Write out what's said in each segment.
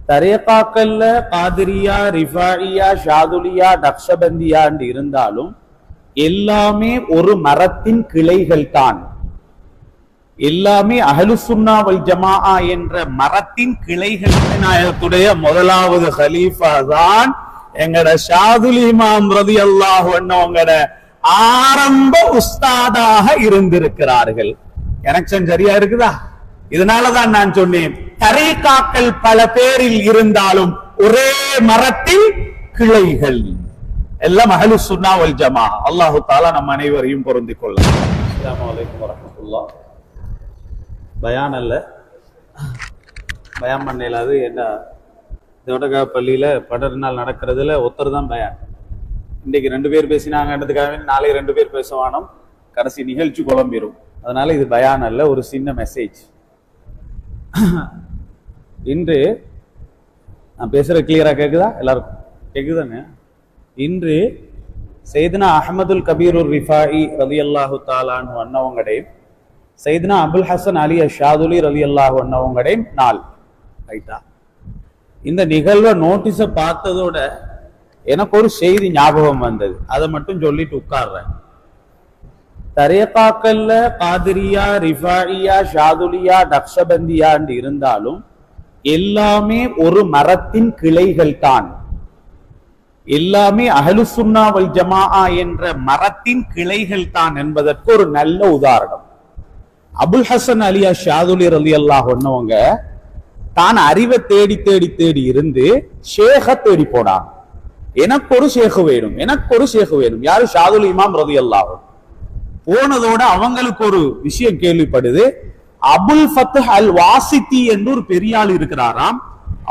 தரீகாக்கல்ல காதிரியா, ரிஃபாயியா, ஷாதுலியா, நக்ஷபந்தியான்னு இருந்தாலும் எல்லாமே ஒரு மரத்தின் கிளைகள் தான். எல்லாமே அஹ்லுசுன்னா வல் ஜமாஆ என்ற மரத்தின் கிளைகள். நாயகத்துடைய முதலாவது ஹலீஃபா தான் எங்கட ஷாதுலி இமாம் ரலியல்லாஹு அன்ஹுங்கட ஆரம்ப உஸ்தாதாக இருந்திருக்கிறார்கள். கனெக்ஷன் சரியா இருக்குதா? இதனாலதான் நான் சொன்னேன், தரீகாக்கள் பல பேரில் இருந்தாலும் ஒரே மரத்தின் கிளைகள். எல்லாம் அஹ்லுஸ் சுன்னா வல் ஜமாஅ. அல்லாஹ் தஆலா நம் அனைவரையும் பொருந்திக் கொள்ளட்டும். அஸ்ஸலாமு அலைக்கும் வரஹ்மத்துல்லாஹ். பயான் அல்ல, பயான் பண்ணலாது. என்ன தோட்டகா பள்ளியில படர் நாள் நடக்கிறதுல ஒருத்தர் தான் பயான். இன்னைக்கு 2 பேர் பேசினாங்கன்றதுக்காக நாளை 2 பேர் பேசுவானோம், கடைசி நிகழ்ச்சி குழம்பிடும். அதனால இது பயான் அல்ல, ஒரு சின்ன மெசேஜ். இன்று நான் பேசுற கிளியரா கேக்குதா? எல்லாருக்கும் கேக்குதாங்க? இன்று சையதுனா அஹ்மதுல் கபீருர் ரிஃபாயி ரலியல்லாஹு தஆலா அன்ஹு அன்னவங்கடையும் சையதுனா அபுல் ஹசன் அலி ஷாதுலி ரலியல்லாஹு அன்ஹுங்கடையும் நாள். ரைட்டா? இந்த நிகழ்வை நோட்டீஸ பார்த்ததோட எனக்கு ஒரு செய்தி ஞாபகம் வந்தது. அதை மட்டும் சொல்லிட்டு உட்கார்றேன். தரீகாக்கல்ல காதிரியா, ரிஃபாயியா, ஷாதுலியா, நக்ஷபந்தியான்னு இருந்தாலும் எல்லாமே ஒரு மரத்தின் கிளைகள் தான். எல்லாமே அஹ்லுசுன்னா வல் ஜமாஆ என்ற மரத்தின் கிளைகள் தான் என்பதற்கு ஒரு நல்ல உதாரணம். அபுல் ஹசன் அலி ஷாதுலி ரலியல்லாஹு அன்ஹுங்க தான் அறிவை தேடி தேடி தேடி இருந்து ஷேக தேடி போனாங்க. எனக்கு ஒரு ஷேக் வேணும், எனக்கு ஒரு ஷேக் வேணும். யாரு? ஷாதுலி இமாம் ரலியல்லாஹு. போனதோட அவங்களுக்கு ஒரு விஷயம் கேள்விப்படுது. அபுல் ஃபத்ஹ் அல் வாசித்தி என்று ஒரு பெரியாள் இருக்கிறாராம்.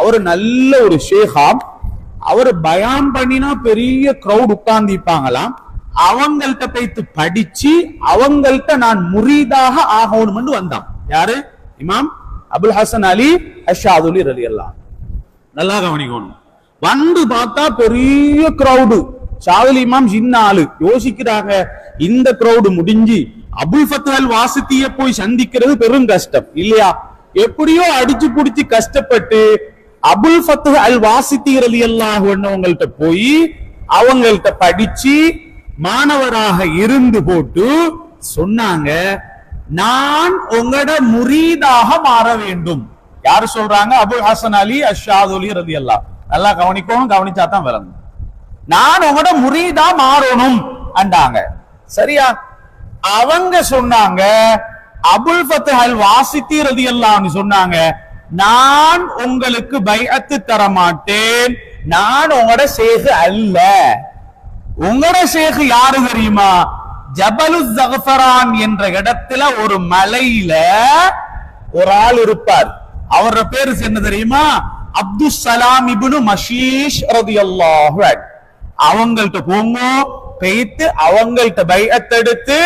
அவர் நல்ல ஒரு ஷேகாம். அவர் பயான் பண்ணினா பெரிய கிரௌட் உட்கார்ந்திருப்பாங்களாம். அவங்கள்ட்ட போய்த்து படிச்சு அவங்கள்ட்ட நான் முரீதாக ஆகணும்னு வந்தான். யாரு? இமாம் அபுல் ஹசன் அலி அஷாதுலி ரலியல்லாஹு. நல்லா கவனிக்கணும். வந்து பார்த்தா பெரிய கிரௌடு. ஷாதுலி இமாம் சின்ன ஆளு. யோசிக்கிறாங்க, இந்த கிரௌடு முடிஞ்சு அபுல் ஃபத்ஹ் அல் வாசித்திய போய் சந்திக்கிறது பெரும் கஷ்டம் இல்லையா? எப்படியோ அடிச்சு புடிச்சு கஷ்டப்பட்டு அபுல் ஃபத்ஹ் அல் வாசித்தி ரலியல்லாஹு அன்ஹுங்கள்ட்ட போய் அவங்கள்ட்ட படிச்சு மாணவராக இருந்து போட்டு சொன்னாங்க, நான் உங்களோட முரீதாக மாற வேண்டும். யாரு சொல்றாங்க? அபுல் ஹசன் அலி அஷாதுலி ரலியல்லாஹு. நல்லா கவனிக்கணும், கவனிச்சாதான் விளங்கும். நான் உங்களோட முரீதா மாறணும் அண்டாங்க. சரியா? அவங்க சொன்னாங்க, அபுல் ஃபத்ஹ் அல் வாசித்தி ரலியல்லாஹு சொன்னாங்க, நான் உங்களுக்கு பைஅத்து தர மாட்டேன், நான் உங்களோட ஷேக் அல்ல. உங்களோட ஷேக் யாரு தெரியுமா? ஜபலு ஜஃபரான் என்ற இடத்துல ஒரு மலையில ஒரு ஆள் இருப்பார். அவரோட பேரு என்ன தெரியுமா? அப்துல் சலாம் இப்னு மஷீஷ் ரலியல்லாஹு அன்ஹு. அவங்கள்ட்ட போங்க, போயிட்டு அவங்கள்ட்ட பைஅத் எடுத்து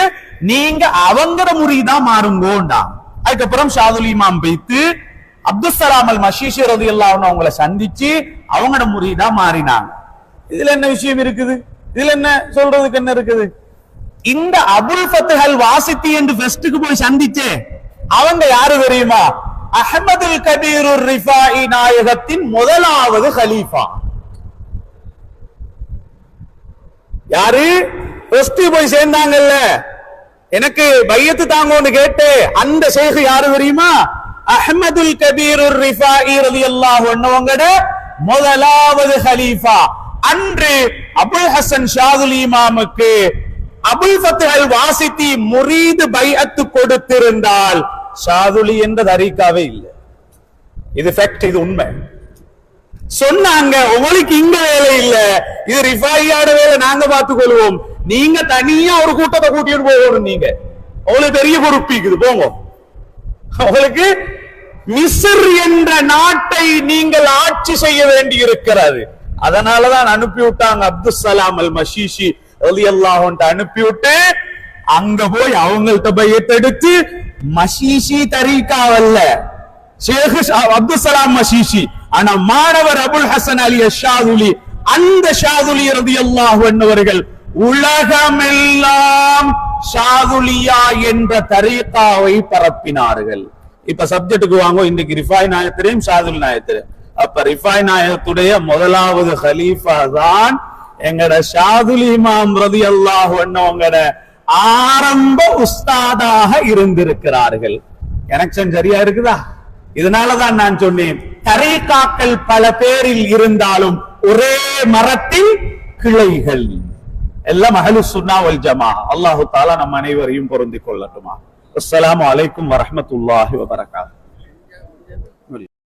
நீங்க அவங்கட முரீதா மாறுங்கோண்டா. அதுக்கப்புறம் ஷாதுலி இமாம் போயிட்டு அப்துல் சலாம் அல் மஷீஷ் ரலியல்லாஹு அன்ஹு அவங்கள சந்திச்சு அவங்கட முரீதா மாறினாங்க. இதுல என்ன விஷயம் இருக்குது? இதுல என்ன சொல்றதுக்கு என்ன இருக்குது? இந்த அபுல் ஃபத்ஹ் அல் வாசித்தி என்று ஃபர்ஸ்ட்க்கு போய் சந்திச்சே அவங்க யாரு தெரியுமா? அஹ்மதுல் கபீருர் ரிஃபாயி நாயகத்தின் முதலாவது கலீஃபா. யாரு? ஃபர்ஸ்ட் போய் சேர்ந்தாங்கல்ல, எனக்கு பையத்து தாங்கன்னு கேட்டு அந்த ஷேக் யாரு தெரியுமா? அஹ்மதுல் கபீருர் ரிஃபாயி ரலியல்லாஹு அன்ஹுங்கட முதலாவது கலீஃபா. அன்று அபுல் ஹசன் ஷாதுலி இமாமுக்கு அபுல் ஃபத்ஹ் அல் வாசித்தி முரீது பைஅத்து கொடுத்திருந்தால் ஷாதுலி என்ற தரீகாவே இல்லை. இது ஃபேக்ட், இது உண்மை. சொன்னாங்க, உங்களுக்கு இங்க வேலை இல்ல, இது ரிஃபாயியோட வேலை, நாங்க பார்த்துக் கொள்வோம். நீங்க தனியா ஒரு கூட்டத்தை கூட்டிட்டு போகணும். நீங்க உங்களுக்கு பெரிய பொறுப்பு இருக்குது, போங்க. உங்களுக்கு மிஸ்ர் என்ற நாட்டை நீங்கள் ஆட்சி செய்ய வேண்டி இருக்கிறது. அதனாலதான் அனுப்பி விட்டாங்க அப்துல் சலாம் அல் மஷீஷி ரலியல்லாஹு அன்ஹு அனுப்பிவிட்டு அங்க போய் அவங்கள்ட்ட பையத் எடுத்து மஷீஷி தரீகாவல்ல ஷேக் அப்துல் சலாம் மஷீஷி, ஆனா மாணவர் அபுல் ஹசன் அலி ஷாதுலி, அந்த ஷாதுலி ரலியல்லாஹு அன்ஹு அவர்கள் உலகமெல்லாம் ஷாதுலியா என்ற தரீகாவை பரப்பினார்கள். இப்ப சப்ஜெக்டுக்கு வாங்க. இன்னைக்கு ரிஃபாய் நாயத்திரையும் ஷாதுல் நாயத்திரையும் அப்ப ரிஃபாய் நாயகத்துடைய முதலாவது ஹலீஃபா தான் எங்கட ஷாதுல் இமாம் ரலியல்லாஹு அன்ஹுங்கட ஆரம்ப உஸ்தாதாக இருந்திருக்கிறார்கள். கனெக்ஷன் சரியா இருக்குதா? இதனாலதான் நான் சொன்னேன், தரீகாக்கள் பல பேரில் இருந்தாலும் ஒரே மரத்தில் கிளைகள். எல்லாம் அஹ்லுஸ் சுன்னா வல் ஜமாஅ. அல்லாஹ் தஆலா நம் அனைவரையும் பொருந்திக் கொள்ளட்டுமா. அஸ்ஸலாமு அலைக்கும் வரஹ்மத்துல்லாஹி வபரகாத்துஹு.